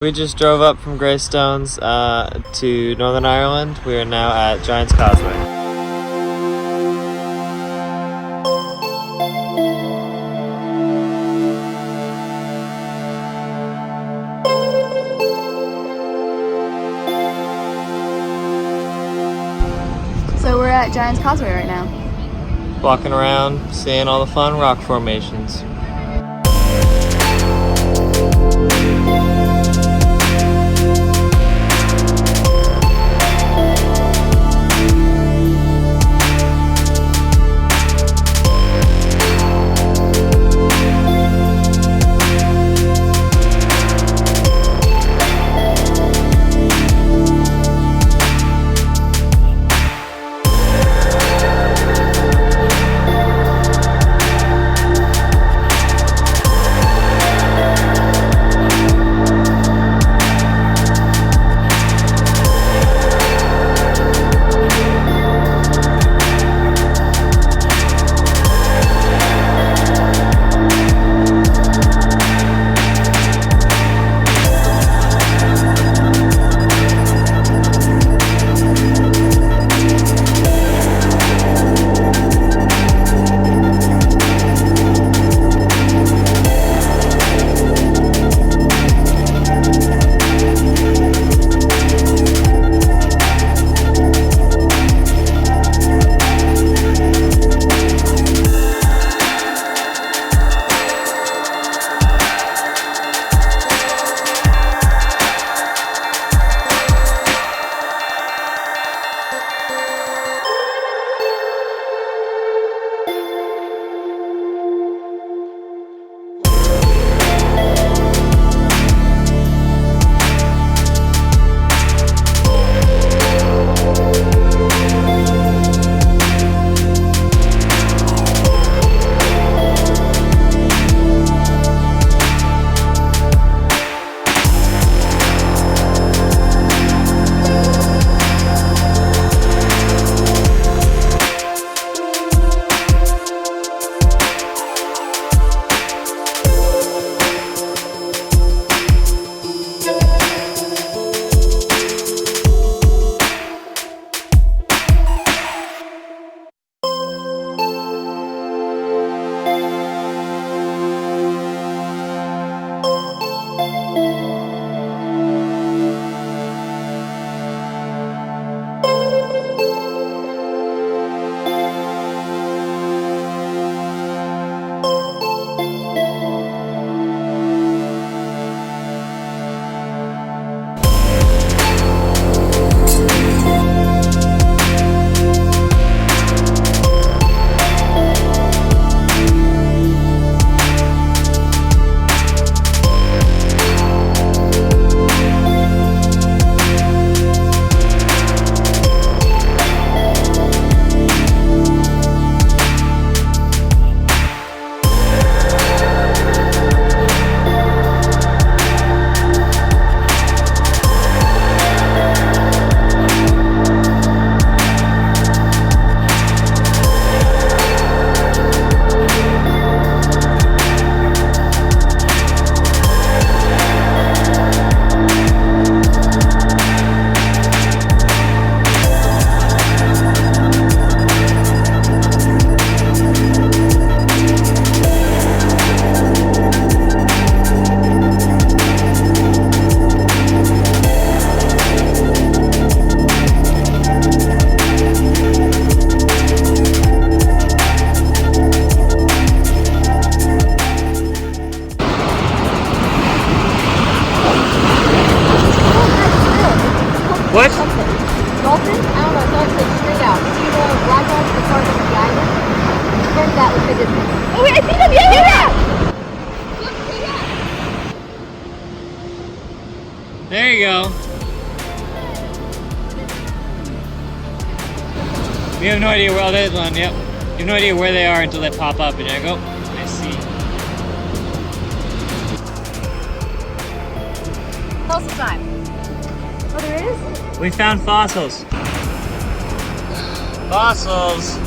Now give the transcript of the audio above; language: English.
We just drove up from Greystones to Northern Ireland. We are now at Giant's Causeway. So we're at Giant's Causeway right now. Walking around, seeing all the fun rock formations. What? Dolphin? I don't know, it's like straight out. See the black ones, the cars on the island? Turn that with the distance. Oh wait, I see them! Yeah! Look, yeah! There you go. We have no idea where, oh, there's one, yep. You have no idea where they are until they pop up and you're like, oh, I see. Fossil time. Oh, there is? We found fossils. Fossils.